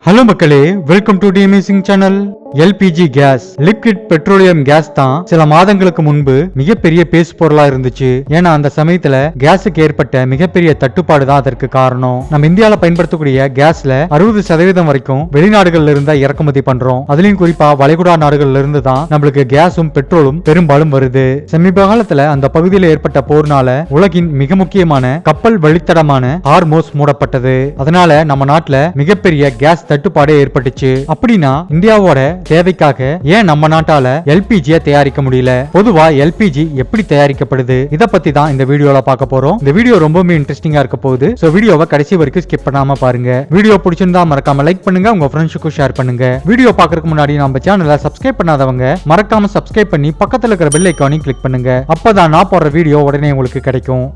Hello மக்களே, welcome to the amazing channel. LPG gas, liquid petroleum gas தான் சில மாதங்களுக்கு முன்பு மிகப்பெரிய பேசு பொருளா இருந்துச்சு. ஏன்னா அந்த சமயத்துல கேஸுக்கு ஏற்பட்ட மிகப்பெரிய தட்டுப்பாடு தான் அதற்கு காரணம். நம்ம இந்தியாவில பயன்படுத்தக்கூடிய கேஸ்ல 60% வரைக்கும் வெளிநாடுகள்ல இருந்தா இறக்குமதி பண்றோம். அதுலயும் குறிப்பா வளைகுடா நாடுகள்ல இருந்து தான் நம்மளுக்கு கேஸும் பெட்ரோலும் பெரும்பாலும் வருது. சமீப காலத்துல அந்த பகுதியில் ஏற்பட்ட போர்னால உலகின் மிக முக்கியமான கப்பல் வழித்தடமான ஹார்மோஸ் மூடப்பட்டது. அதனால நம்ம நாட்டுல மிகப்பெரிய கேஸ் தட்டுப்பாடு ஏற்பட்டுச்சு. அப்படின்னா இந்தியாவோட தேவைக்காக ஏன் நம்ம நாட்டால எல்பிஜியை தயாரிக்க முடியல? பொதுவா எல்பிஜி எப்படி தயாரிக்கப்படுது, இத பத்தி தான் இந்த வீடியோல பார்க்க போறோம். இந்த வீடியோ ரொம்பவே இன்ட்ரெஸ்டிங்கா இருக்க போகுது. சோ வீடியோவை கடைசி வரைக்கும் ஸ்கிப் பண்ணாம பாருங்க. வீடியோ பிடிச்சிருந்தா மறக்காம லைக் பண்ணுங்க, உங்க ஃப்ரெண்ட்ஸுக்கும் ஷேர் பண்ணுங்க. வீடியோ பார்க்கறதுக்கு முன்னாடி நம்ம சேனலை சப்ஸ்கிரைப் பண்ணாதவங்க மறக்காம சப்ஸ்கிரைப் பண்ணி பக்கத்துல இருக்கிற பெல் ஐகானையும் கிளிக் பண்ணுங்க. அப்பதான் நான் போடுற வீடியோ உடனே உங்களுக்கு கிடைக்கும்.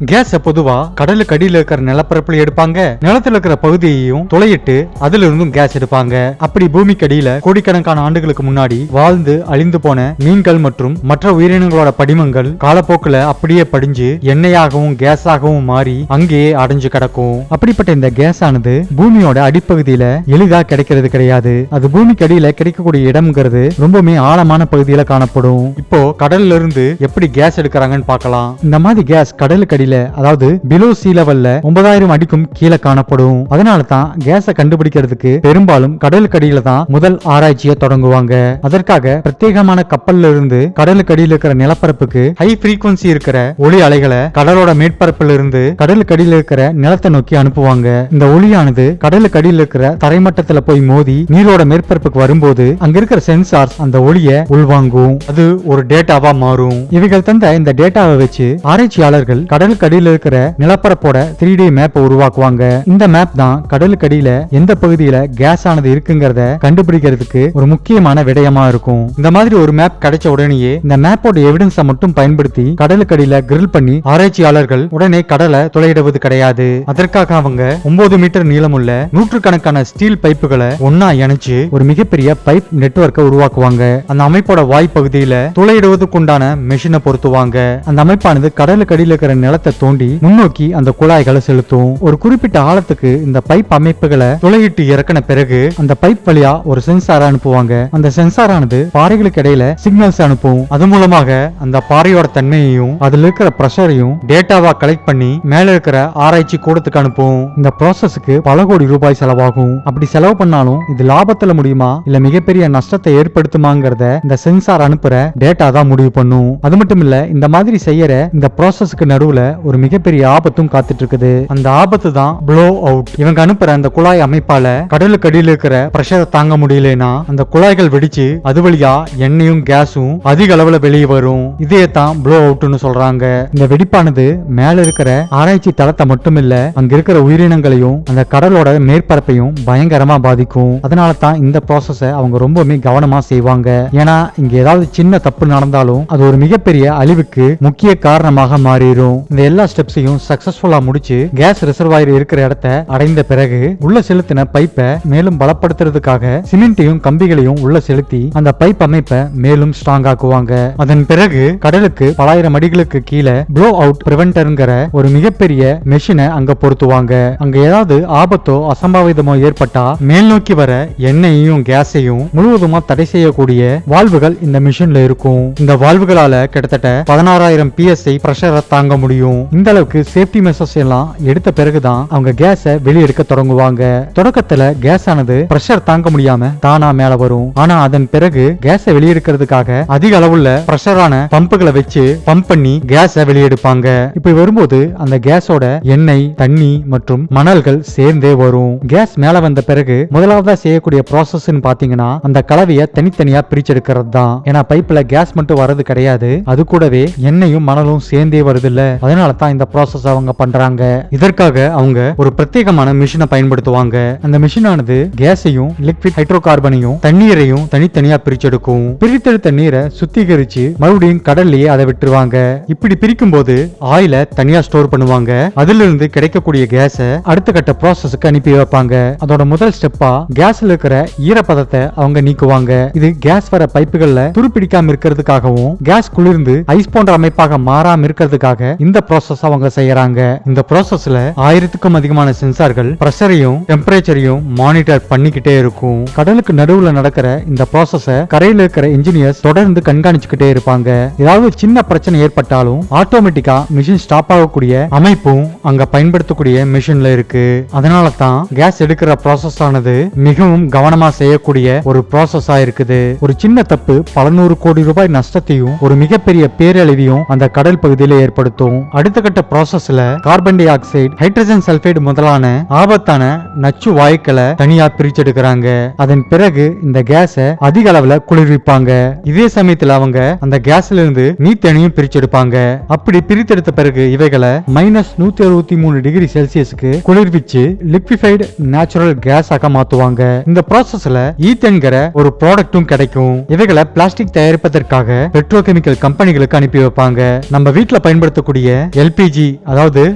கேஸ பொதுவா கடலுக்கு அடியில இருக்கிற நிலப்பரப்புல எடுப்பாங்க. நிலத்துல இருக்கிற பகுதியையும் துளையிட்டு அதுல இருந்தும் கேஸ் எடுப்பாங்க. அப்படி பூமிக்கு அடியில கோடிக்கணக்கான ஆண்டுகளுக்கு முன்னாடி வாழ்ந்து அழிந்து போன மீன்கள் மற்றும் மற்ற உயிரினங்களோட படிமங்கள் காலப்போக்குல அப்படியே படிஞ்சு எண்ணெயாகவும் கேஸாகவும் மாறி அங்கேயே அடைஞ்சு கிடக்கும். அப்படிப்பட்ட இந்த கேஸ் ஆனது பூமியோட அடிப்பகுதியில எளிதா கிடைக்கிறது கிடையாது. அது பூமிக்கு அடியில கிடைக்கக்கூடிய இடம்ங்கிறது ரொம்பவுமே ஆழமான பகுதியில காணப்படும். இப்போ கடல்ல இருந்து எப்படி கேஸ் எடுக்கிறாங்கன்னு பார்க்கலாம். இந்த மாதிரி கேஸ் கடலுக்கு அடியில, அதாவது பிலோ சீ லெவல்ல 9000 அடிக்கும் கீழே காணப்படும். அதனால தான் கேஸை கண்டுபிடிக்கிறதுக்கு பெரும்பாலும் கடலுக்கு அடியில தான் முதல் ஆராய்ச்சியை தொடங்குவாங்க. அதற்காக பிரத்யேகமான கப்பல்ல இருந்து கடலுக்கு அடியில் இருக்கிற நிலப்பரப்புக்கு ஹை ஃப்ரீக்வன்சி இருக்கிற ஒளி அலைகளை கடலோட மேற்பரப்புல இருந்து கடலுக்கு அடியில் இருக்கிற நிலத்தை நோக்கி அனுப்புவாங்க. இந்த ஒளியானது கடலுக்கு அடியில் இருக்கிற தரைமட்டத்துல போய் மோதி நீரோட மேற்பரப்புக்கு வரும்போது அங்க இருக்கிற சென்சார்ஸ் அந்த ஒளியை உள்வாங்கும். அது ஒரு டேட்டாவா மாறும். இவைகள் தந்த இந்த டேட்டாவை வச்சு ஆராய்ச்சியாளர்கள் கடலுக்கு அடியில இருக்கிற நிலப்பரப்போட 3D மேப் உருவாக்குவாங்க. இந்த மேப் தான் கடலுக்கு அடியில எந்த பகுதியில கேஸ் ஆனது இருக்குங்கிறத கண்டுபிடிக்கிறதுக்கு ஒரு முக்கியமான விடயமா இருக்கும். இந்த மாதிரி ஒரு மேப் கிடைச்ச உடனேயே இந்த மேப்போட எவிடன்ஸை மட்டும் பயன்படுத்தி கடலுக்கு அடியில கிரில் பண்ணி ஆராய்ச்சியாளர்கள் உடனே கடலை துளையிடுவது கிடையாது. அதற்காக அவங்க 9 மீட்டர் நீளமுள்ள நூற்றுக்கணக்கான ஸ்டீல் பைப்புகளை ஒன்னா இணைச்சு ஒரு மிகப்பெரிய பைப் நெட்வொர்க்கை உருவாக்குவாங்க. அந்த அமைப்போட வாய் பகுதியில துளையிடுவதற்குண்டான மெஷினை பொருத்துவாங்க. அந்த அமைப்பானது கடலுக்கு அடியில இருக்கிற நிலத்தை தோண்டி முன்னோக்கி அந்த குழாய்களை செலுத்தும். ஒரு குறிப்பிட்ட ஆழத்துக்கு இந்த பைப் அமைப்புகளை துளையிட்டு இறக்கின பிறகு அந்த பைப் வழியா ஒரு சென்சார் அனுப்புவாங்க. அந்த சென்சார் ஆனது பாறைகளுக்கு இடையில சிக்னல்ஸ் அனுப்பும். அது மூலமாக அந்த பாறையோட தன்மையையும் அதுல இருக்கிற பிரஷரையும் டேட்டாவா கலெக்ட் பண்ணி மேல இருக்கிற ஆராய்ச்சி கூடத்துக்கு அனுப்பும். இந்த ப்ராசஸ்க்கு பல கோடி ரூபாய் செலவாகும். அப்படி செலவு பண்ணாலும் இது லாபத்துல முடியுமா இல்ல மிகப்பெரிய நஷ்டத்தை ஏற்படுத்துமாங்கிறத இந்த சென்சார் அனுப்புற டேட்டா தான் முடிவு பண்ணும். அது மட்டும் இல்ல, இந்த மாதிரி செய்யற இந்த ப்ராசஸ்க்கு நடுவுல ஒரு மிகப்பெரிய ஆபத்தும் காத்துட்டு இருக்குது. அந்த ஆபத்து தான் ப்ளோ அவுட். இவங்க அனுப்புற அந்த குழாய் அமைப்பால கடலுக்கு அடியில் இருக்கிற பிரஷரை தாங்க முடியலனா அந்த குழாய்கள் வெடிச்சு அது வழியா எண்ணெயும் கேஸும் அதிக அளவுல வெளியே வரும். இதே தான் ப்ளோ அவுட்னு சொல்றாங்க. இந்த வெடிப்பானது மேல இருக்கிற ஆராய்ச்சி தளத்தை மட்டும் இல்ல, அங்க இருக்கிற உயிரினங்களையும் அந்த கடலோட மேற்பரப்பையும் பயங்கரமா பாதிக்கும். அதனால தான் இந்த ப்ராசஸ அவங்க ரொம்பவே கவனமா செய்வாங்க. ஏன்னா இங்க ஏதாவது சின்ன தப்பு நடந்தாலும் அது ஒரு மிகப்பெரிய அழிவுக்கு முக்கிய காரணமாக மாறிடும். இந்த எல்லா ஸ்டெப்ஸையும் சக்சஸ்ஃபுல்லா முடிச்சு கேஸ் ரிசர்வாயர் இருக்கிற இடத்தை அடைந்த பிறகு உள்ள செலுத்தின பைப்பை மேலும் பலப்படுத்துறதுக்காக சிமெண்ட்டையும் கம்பிகளையும் உள்ள செலுத்தி அந்த பைப் அமைப்பை மேலும் ஸ்ட்ராங் ஆக்குவாங்க. அதன் பிறகு கடலுக்கு பலாயிரம் அடிகளுக்கு கீழே ப்ளோ அவுட் பிரிவென்டர்ங்கிற ஒரு மிகப்பெரிய மெஷினை அங்க பொருத்துவாங்க. அங்க ஏதாவது ஆபத்தோ அசம்பாவிதமோ ஏற்பட்டா மேல் நோக்கி வர எண்ணெயையும் கேஸையும் முழுவதுமா தடை செய்யக்கூடிய வால்வுகள் இந்த மிஷின்ல இருக்கும். இந்த வால்வுகளால கிட்டத்தட்ட 16000 PSI பிரஷரை தாங்க முடியும். இந்த அளவுக்கு சேஃப்டி மெஷர்ஸ் எல்லாம் எடுத்த பிறகுதான் அவங்க கேஸை வெளியெடுக்க தொடங்குவாங்க. தொடக்கத்துல கேஸ் ஆனது பிரஷர் தாங்க முடியாம தானா மேல வரும். ஆனா அதன் பிறகு கேஸை வெளியெடுக்கிறதுக்காக அதிக அளவுள்ள பிரஷரான பம்புகளை வச்சு பம்ப் பண்ணி கேஸை வெளியெடுப்பாங்க. இப்படி வரும்போது அந்த கேஸோட எண்ணெய், தண்ணி மற்றும் மணல்கள் சேர்ந்தே வரும். கேஸ் மேல வந்த பிறகு முதலாவதா செய்யக்கூடிய ப்ராசஸ் பாத்தீங்கன்னா அந்த கலவையை தனித்தனியா பிரிச்செடுக்கிறது தான். ஏன்னா பைப்ல கேஸ் மட்டும் வரது கிடையாது, அது கூடவே எண்ணெயும் மணலும் சேர்ந்தே வருது இல்ல. அதனால தான் இந்த ப்ராசஸ் அவங்க பண்றாங்க. இதற்காக அவங்க ஒரு பிரத்யேகமான மிஷினை பயன்படுத்துவாங்க. அந்த மிஷினானது கேஸையும் லிக்விட் ஹைட்ரோகார்பனையும் தண்ணீரையும் தனித்தனியா பிரிச்செடுக்கும். பிரித்தெடுத்த நீரை சுத்திகரிச்சு மறுபடியும் கடல்லையே அதை விட்டுருவாங்க. இப்படி பிரிக்கும் போது ஆயில தனியா ஸ்டோர் பண்ணுவாங்க. அதுல இருந்து கிடைக்கக்கூடிய கேஸ அடுத்த கட்ட ப்ராசஸ்க்கு அனுப்பி வைப்பாங்க. அதோட முதல் ஸ்டெப்பா கேஸ்ல இருக்கிற ஈரப்பதத்தை அவங்க நீக்குவாங்க. இது கேஸ் வர பைப்புகள்ல துருப்பிடிக்காம இருக்கிறதுக்காகவும் கேஸ் குளிர்ந்து ஐஸ் போன்ற அமைப்பாக மாறாம இருக்கிறதுக்காக இந்த ப்ராசஸ் அவங்க செய்யறாங்க. இந்த ப்ராசஸ்ல 1000க்கும் அதிகமான சென்சார்கள் பிரஷரையும் டெம்பரேச்சரையும் மானிட்டர் பண்ணிக்கிட்டே இருக்கும். கடலுக்கு நடுவுல நடக்கிற இந்த ப்ராசஸ கரையில இருக்கிற இன்ஜினியர்ஸ் தொடர்ந்து கண்காணிச்சுக்கிட்டே இருப்பாங்க. ஏதாவது சின்ன பிரச்சனை ஏற்பட்டாலும் ஆட்டோமேட்டிக்கா மிஷின் ஸ்டாப் ஆகக்கூடிய அமைப்பும் அங்க பயன்படுத்தக்கூடிய மிஷின்ல இருக்கு. அதனால தான் கேஸ் எடுக்கிற ப்ராசஸ் ஆனது மிகவும் கவனமா செய்யக்கூடிய ஒரு ப்ராசஸா இருக்குது. ஒரு சின்ன தப்பு பல நூறு கோடி ரூபாய் நஷ்டத்தையும் ஒரு மிகப்பெரிய பேரழிவையும் அந்த கடல் பகுதியில் ஏற்படுத்தும். அடுத்த கட்ட ப்ராசஸ்ல carbon dioxide, hydrogen sulphide முதலான ஆபத்தான நச்சு வாயுக்களை தனியா பிரிச்செடுக்கிறாங்க. அதன் பிறகு இந்த கேஸ அதிக அளவுல குளிர்விப்பாங்க. இதே சமயத்துல அவங்க அந்த கேஸ்ல இருந்து மீத்தேனையும் பிரிச்செடுப்பாங்க. அப்படி பிரித்தெடுத்த பிறகு இவைகளை -163 டிகிரி செல்சியஸ்க்கு குளிர்விச்சு லிக்விஃபைடு நேச்சுரல் கேஸ் ஆக மாத்துவாங்க. இந்த ப்ராசஸ்ல ஈத்தேன்கிற ஒரு ப்ராடக்ட்டும் கிடைக்கும். இவைகளை பிளாஸ்டிக் தயாரிப்பதற்காக பெட்ரோகெமிக்கல் கம்பெனிகளுக்கு அனுப்பி வைப்பாங்க. நம்ம வீட்டுல பயன்படுத்தக்கூடிய எல்பிஜி, அதாவது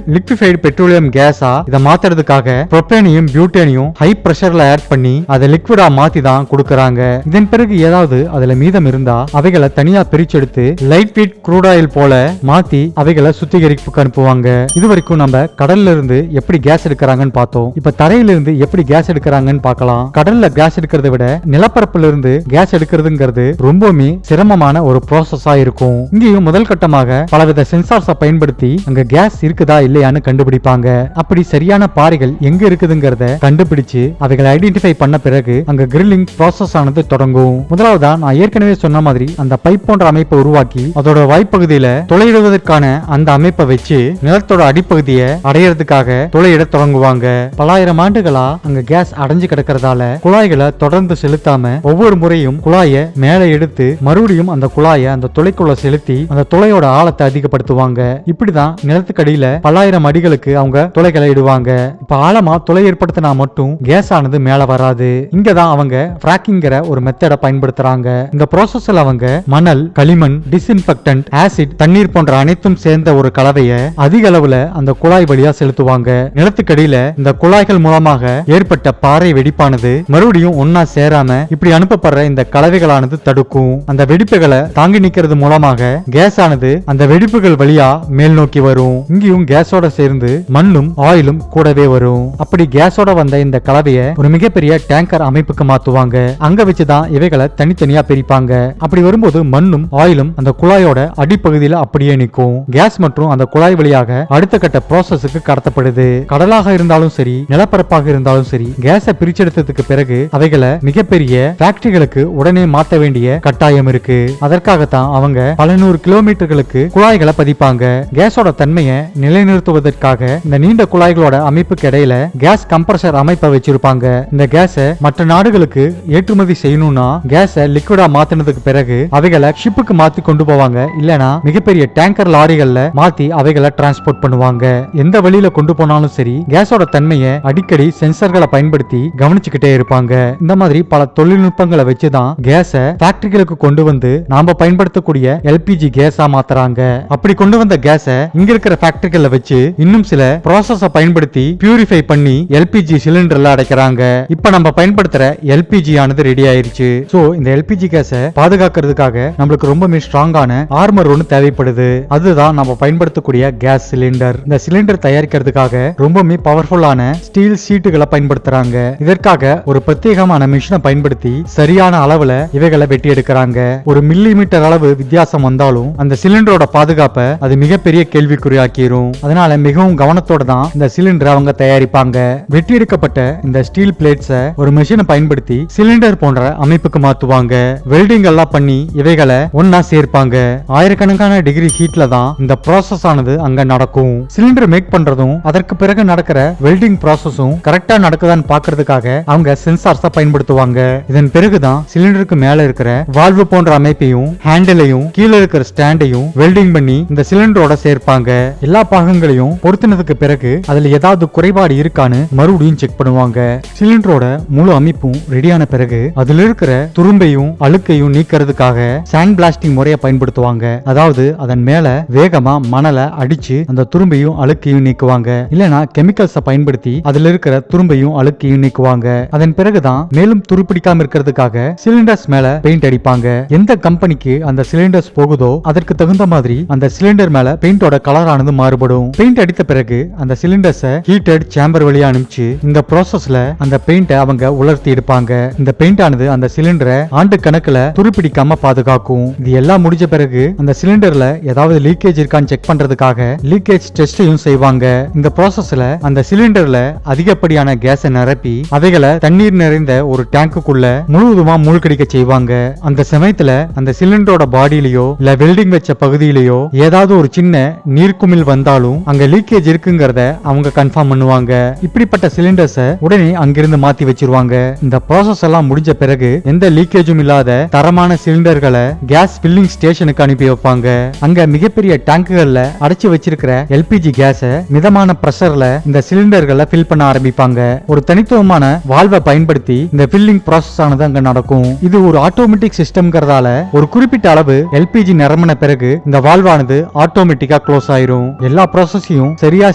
லிக்விஃபைடு பெட்ரோலியம் கேஸா இதை மாத்துறதுக்காக புரோபேனையும் பியூட்டேனையும் ஹை பிரஷர்ல ஆட் பண்ணி அதை லிக்விடா மாத்தி தான் கொடுக்கறாங்க. இதன் பிறகு ஏதாவது அதுல மீதம் இருந்தா அவைகளை தனியா பிரிச்செடுத்து லைட் வெயிட் க்ரூட் ஆயில் போல மாத்தி அவைகளை சுத்திகரிப்புக்கு அனுப்புவாங்க. இதுவரைக்கும் நம்ம கடல்ல இருந்து எப்படி கேஸ் எடுக்கிறாங்கன்னு பார்த்தோம். இப்ப தரையில இருந்து எப்படி கேஸ் எடுக்கிறாங்கன்னு பார்க்கலாம். கடல்ல கேஸ் எடுக்கிறத விட நிலப்பரப்புல இருந்து கேஸ் எடுக்கிறதுங்கிறது ரொம்பவுமே சிரமமான ஒரு ப்ராசஸா இருக்கும். இங்கேயும் முதல் கட்டமாக பலவித சென்சார்ஸை பயன்படுத்தி அங்க கேஸ் இருக்குதா இல்லையான்னு கண்டுபிடிப்பாங்க. அப்படி சரியான பாறைகள் எங்க இருக்குதுங்கிறத கண்டுபிடிச்சு அவைகளை ஐடென்டிஃபை பண்ண பிறகு அங்க கிரில்லிங் ப்ராசஸ் ஆனது தொடங்கும். முதலாவதா நான் ஏற்கனவே சொன்ன மாதிரி அந்த பைப் போன்ற அமைப்பை உருவாக்கி அதோட வாய்ப்பகுதியில துளையிடுவதற்கான அந்த அமைப்பை வச்சு நிலத்தோட அடிப்பகுதியை அடையிறதுக்காக துளையிட தொடங்குவாங்க. பலாயிரம் ஆண்டுகளா அங்க கேஸ் அடைஞ்சு கிடக்கிறதால குழாய்களை தொடர்ந்து செலுத்தாம ஒவ்வொரு முறையும் குழாயை மேல எடுத்து மறுபடியும் அந்த குழாயை அந்த துளைக்குள்ள செலுத்தி அந்த துளையோட ஆழத்தை அதிகப்படுத்துவாங்க. இப்படிதான் நிலத்துக்கடியில பல்லாயிரம் அடிகளுக்கு அவங்க துளைகளை இடுவாங்க. இப்ப ஆழமா துளை ஏற்படுத்தினா மட்டும் கேஸ் ஆனது மேல வராது. இங்கதான் அவங்க ஃப்ராக்கிங்கிற ஒரு மெத்தடை பயன்படுத்துறாங்க. இந்த ப்ராசஸ்ல அவங்க மணல், களிமண், டிஸ்இன்ஃபெக்டன்ட், ஆசிட், தண்ணீர் போன்ற அனைத்தும் சேர்ந்த ஒரு கலவையை அதிக அளவுல அந்த குழாய் வழியா செலுத்துவாங்க. நிலத்துக்கடியில இந்த குழாய்கள் மூலமாக ஏற்பட்ட பாறை வெடிப்பானது மறுபடியும் ஒன்னா சேராம இப்படி அனுப்பப்படுற இந்த கலவைகளானது தடுக்கும். அந்த வெடிப்புகளை தாங்கி நிக்கிறது மூலமாக கேஸ் ஆனது அந்த வெடிப்புகள் வழியா மேல் நோக்கி வரும். இங்கேயும் கேஸோட சேர்ந்து மண்ணும் ஆயிலும் கூடவே வரும். அப்படி கேஸோட வந்த இந்த கலவையை ஒரு மிகப்பெரிய டேங்கர் அமைப்புக்கு மாத்துவாங்க. அங்க வச்சுதான் இவைகளை தனித்தனியா பிரிப்பாங்க. அப்படி வரும்போது மண்ணும் ஆயிலும் அந்த குழாயோட அடிப்பகுதியில அப்படியே நிற்கும். கேஸ் மற்றும் அந்த குழாய் வழியாக அடுத்த கட்ட ப்ராசஸுக்கு கடத்தப்படுது. கடலாக இருந்தாலும் சரி, நிலப்பரப்பாக இருந்தாலும் சரி, கேஸை பிரிச்செடுத்ததுக்கு பிறகு அவைகளை மிகப்பெரிய ஃபேக்டரிகளுக்கு உடனே மாத்த வேண்டிய கட்டாயம் இருக்கு. அதற்காகத்தான் அவங்க பல நூறு கிலோமீட்டர்களுக்கு குழாய்களை பதிப்பாங்க. கேஸோட தன்மையை நிலைநிறுத்துவதற்காக இந்த நீண்ட குழாய்களோட அமைப்புக்கு இடையில கேஸ் கம்ப்ரஷர் அமைப்பை வச்சிருப்பாங்க. இந்த கேஸை மற்ற நாடுகளுக்கு ஏற்றுமதி செய்யணும்னா கேஸை லிக்விடா மாத்தினதுக்கு பிறகு அவைகளை ஷிப்புக்கு மாத்தி கொண்டு போவாங்க. இல்லனா மிகப்பெரிய டேங்கர் லாரிகள்ல மாத்தி அவைகளை டிரான்ஸ்போர்ட் பண்ணுவாங்க. எந்த வழியில கொண்டு போனாலும் சரி கேஸோட தன்மையை அடிக்கடி சென்சர்களை பயன்படுத்தி கவனிச்சுக்கிட்டே இருப்பாங்க. இந்த மாதிரி பல தொழில்நுட்பங்களை வச்சுதான் கேஸை ஃபேக்டரிகளுக்கு கொண்டு வந்து நாம பயன்படுத்தக்கூடிய எல்பிஜி கேஸா மாத்துறாங்க. அப்படி கொண்டு வந்த கேஸை இங்க இருக்கிற ஃபேக்டரிகள்ல வச்சு இன்னும் சில ப்ராசஸ பயன்படுத்தி பியூரிஃபை பண்ணி எல்பிஜி சிலிண்டர்ல அடைக்கிறாங்க. இப்ப நம்ம பயன்படுத்துற எல்பிஜி ஆனது ரெடி ஆயிருச்சு. சோ இந்த எல்பிஜி கேஸை பாதுகாக்கிறதுக்காக நம்மளுக்கு ரொம்பவே ஸ்ட்ராங்கான ஆர்மர் ஒன்று தேவைப்படுது. அதுதான் நம்ம பயன்படுத்தக்கூடிய கேஸ் சிலிண்டர். இந்த சிலிண்டர் தயாரிக்கிறதுக்காக ரொம்பவே பவர்ஃபுல்லான ஸ்டீல் சீட்டுகளை பயன்படுத்துறாங்க. இதற்காக ஒரு பிரத்யேகமான மிஷினை பயன்படுத்தி சரியான அளவுல இவைகளை வெட்டி எடுக்கிறாங்க. ஒரு மில்லிமீட்டர் அளவு வித்தியாசம் வந்தாலும் அந்த சிலிண்டரோட பாதுகாப்பை அது மிகப்பெரிய கேள்விக்குறியாக்கிரும். அதனால மிகவும் கவனத்தோட தான் இந்த சிலிண்டரை அவங்க தயாரிப்பாங்க. வெட்டி எடுக்கப்பட்ட இந்த ஸ்டீல் பிளேட்ஸை ஒரு மிஷினை பயன்படுத்தி சிலிண்டர் போன்ற அமைப்புக்கு மாத்துவாங்க. வெல்டிங் எல்லாம் பண்ணி இவைகளை ஒன்னா சேர்ப்பாங்க. ஆயிரக்கணக்கான டிகிரி ஹீட்ல தான் இந்த ப்ராசஸ் ஆனது அங்க நடக்கும். சிலிண்டர் மேக் பண்றதும் அதற்கு பிறகு நடக்கிற வெல்டிங் ப்ராசஸும் கரெக்டா நடக்குதான்னு பாக்குறதுக்காக அவங்க சென்சார்ஸ பயன்படுத்துவாங்க. இதன் பிறகுதான் சிலிண்டருக்கு மேல இருக்கிற வால்வு போன்ற அமைப்பையும் ஹேண்டிலையும் கீழே இருக்கிற ஸ்டாண்டையும் வெல்டிங் பண்ணி இந்த சிலிண்டரோட சேர்ப்பாங்க. எல்லா பாகங்களையும் பொருத்தினதுக்கு பிறகு அதுல ஏதாவது குறைபாடு இருக்கான்னு மறுபடியும் செக் பண்ணுவாங்க. சிலிண்டரோட முழு அமைப்பும் ரெடியான பிறகு அதுல இருக்கிற துரும்பையும் அழுக்கையும் நீக்கிறதுக்காக சாண்ட் பிளாஸ்டிங் முறையை பயன்படுத்துவாங்க. அதாவது அதன் மேல வேகமா மணலை அடிச்சு அந்த துரும்பையும் அழுக்கையும் நீக்குவாங்க. இல்லனா கெமிக்கல்ஸை பயன்படுத்தி அதுல இருக்கிற துரும்பையும் அழுக்கையும் நீக்குவாங்க. அதன் பிறகுதான் மேலும் துருப்பிடிக்காம இருக்கிறதுக்காக சிலிண்டர்ஸ் மேல பெயிண்ட் அடிப்பாங்க. எந்த கம்பெனிக்கு அந்த சிலிண்டர்ஸ் போகுதோ அதற்கு தகுந்த மாதிரி அந்த சிலிண்டர் மேல பெயிண்ட் பெயிண்டோட கலர் ஆனது மாறுபடும். பெயிண்ட் அடித்த பிறகு அந்த சிலிண்டர்ஸை ஹீட்டட் சேம்பர் வழியா அனுப்பிச்சு இந்த ப்ராசஸ்ல அந்த பெயிண்டை அவங்க உலர்த்தி எடுப்பாங்க. இந்த பெயிண்ட் ஆனது அந்த சிலிண்டரை ஆண்டு கணக்குல துருப்பிடிக்காம பாதுகாக்கும். இது எல்லாம் முடிஞ்ச பிறகு அந்த சிலிண்டர்ல ஏதாவது லீக்கேஜ் இருக்கான்னு செக் பண்றதுக்காக லீக்கேஜ் டெஸ்டையும் செய்வாங்க. இந்த ப்ராசஸ்ல அந்த சிலிண்டர்ல அதிகப்படியான கேஸை நிரப்பி அவைகளை தண்ணீர் நிறைந்த ஒரு டேங்குக்குள்ள முழுவதுமா மூழ்கடிக்க செய்வாங்க. அந்த சமயத்துல அந்த சிலிண்டரோட பாடியிலயோ இல்ல வெல்டிங் வச்ச பகுதியிலயோ ஏதாவது ஒரு சின்ன நீர்க்குமிழ் வந்தாலும் அங்க லீக்கேஜ் இருக்குங்கிறத அவங்க கன்ஃபார்ம் பண்ணுவாங்க. இப்படிப்பட்ட சிலிண்டர்ஸை உடனே அங்கிருந்து மாத்தி வச்சிருவாங்க. இந்த ப்ராசஸ் எல்லாம் முடிஞ்ச பிறகு எந்த லீக்கேஜும் இல்லாத தரமான சிலிண்டர்களை கேஸ் ஃபில்லிங் ஸ்டேஷனுக்கு அனுப்பி வைப்பாங்க. அங்க மிகப்பெரிய டேங்குகள்ல அடைச்சு வச்சிருக்கிற எல்பிஜி கேஸை மிதமான பிரஷர்ல இந்த சிலிண்டர்களை ஃபில் பண்ண ஆரம்பிப்பாங்க. ஒரு தனித்துவமான வால்வை பயன்படுத்தி இந்த ஃபில்லிங் ப்ராசஸ் ஆனது அங்க நடக்கும். இது ஒரு ஆட்டோமேட்டிக் சிஸ்டம்ங்கிறதால ஒரு குறிப்பிட்ட அளவு எல்பிஜி நிரம்பின பிறகு இந்த வால்வானது ஆட்டோமேட்டிக்கா க்ளோஸ் ஆயிரும். எல்லா ப்ராசஸையும் சரியா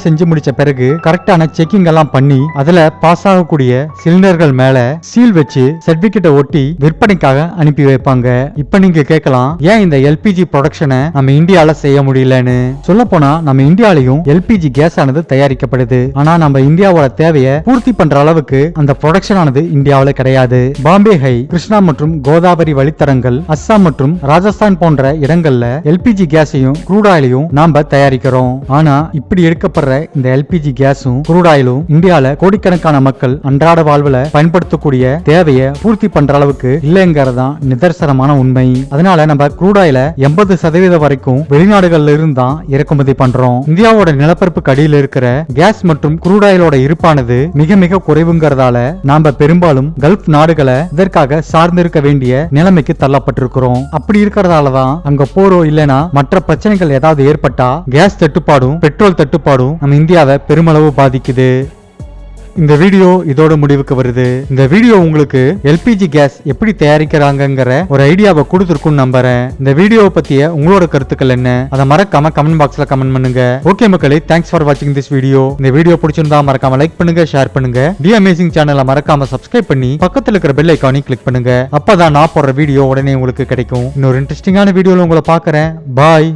செஞ்சு முடிச்ச பிறகு கரெக்டான செக்கிங் எல்லாம் பண்ணி அதுல பாஸ் ஆகக்கூடிய சிலிண்டர்கள் மேல சீல் வச்சு சர்டிபிகேட்டை ஒட்டி விற்பனைக்காக அனுப்பி வைப்பாங்க. இப்ப நீங்க கேட்கலாம், ஏன் இந்த எல்பிஜி ப்ரொடக்ஷனை நம்ம இந்தியால செய்ய முடியலன்னு. சொல்ல போனா நம்ம இந்தியாலையும் எல்பிஜி கேஸ் ஆனது தயாரிக்கப்படுது. ஆனா நம்ம இந்தியாவோட தேவையை பூர்த்தி பண்ற அளவுக்கு அந்த ப்ரொடக்ஷன் ஆனது இந்தியாவில கிடையாது. பாம்பே ஹை, கிருஷ்ணா மற்றும் கோதாவரி வழித்தடங்கள், அஸ்ஸாம் மற்றும் ராஜஸ்தான் போன்ற இடங்கள்ல எல்பிஜி கேஸையும் க்ரூட் ஆயிலையும் நாம தயாரிக்கிறோம். ஆனா இப்படி எடுக்கப்படுற இந்த எல்பிஜி கேஸும் க்ரூட் ஆயிலும் இந்தியால கோடிக்கணக்கான மக்கள் அன்றாட வாழ்வுல பயன்படுத்தக்கூடிய தேவையை பூர்த்தி பண்ற அளவுக்கு இல்லைங்கிறதான் நிதர்சனமான உண்மை. அதனால நம்ம க்ரூட் ஆயில 80% வரைக்கும் வெளிநாடுகள்ல இருந்து தான் இறக்குமதி பண்றோம். இந்தியாவோட நிலப்பரப்புக்கு அடியில் இருக்கிற கேஸ் மற்றும் க்ரூட் ஆயிலோட இருப்பானது மிக மிக குறைவுங்கிறதால நாம பெரும்பாலும் கல்ஃப் நாடுகளை இதற்காக சார்ந்திருக்க வேண்டிய நிலைமைக்கு தள்ளப்பட்டிருக்கிறோம். அப்படி இருக்கிறதாலதான் அங்க போறோம் இல்லனா மற்ற பிரச்சனைகள் ஏதாவது ஏற்பட்டா கேஸ் தட்டுப்பாடும் பெட்ரோல் தட்டுப்பாடும் நம்ம இந்தியாவை பெருமளவு பாதிக்குது. இந்த வீடியோ இதோட முடிவுக்கு வருது. இந்த வீடியோ உங்களுக்கு எல்பிஜி கேஸ் எப்படி தயாரிக்கிறாங்கங்கிற ஒரு ஐடியாவை கொடுத்துருக்குன்னு நம்புறேன். இந்த வீடியோவை பத்திய உங்களோட கருத்துக்கள் என்ன, அதை மறக்காம கமெண்ட் பாக்ஸ்ல கமெண்ட் பண்ணுங்க. ஓகே மக்களே, தேங்க்ஸ் ஃபார் வாட்சிங் திஸ் வீடியோ. இந்த வீடியோ பிடிச்சிருந்தா மறக்காம லைக் பண்ணுங்க, ஷேர் பண்ணுங்க. தி அமேசிங் சேனலை மறக்காம சப்ஸ்கிரைப் பண்ணி பக்கத்துல இருக்கிற பெல் ஐகானை கிளிக் பண்ணுங்க. அப்பதான் நான் போடுற வீடியோ உடனே உங்களுக்கு கிடைக்கும். இன்னொரு இன்ட்ரெஸ்டிங்கான வீடியோல உங்களை பாக்குறேன். பாய்.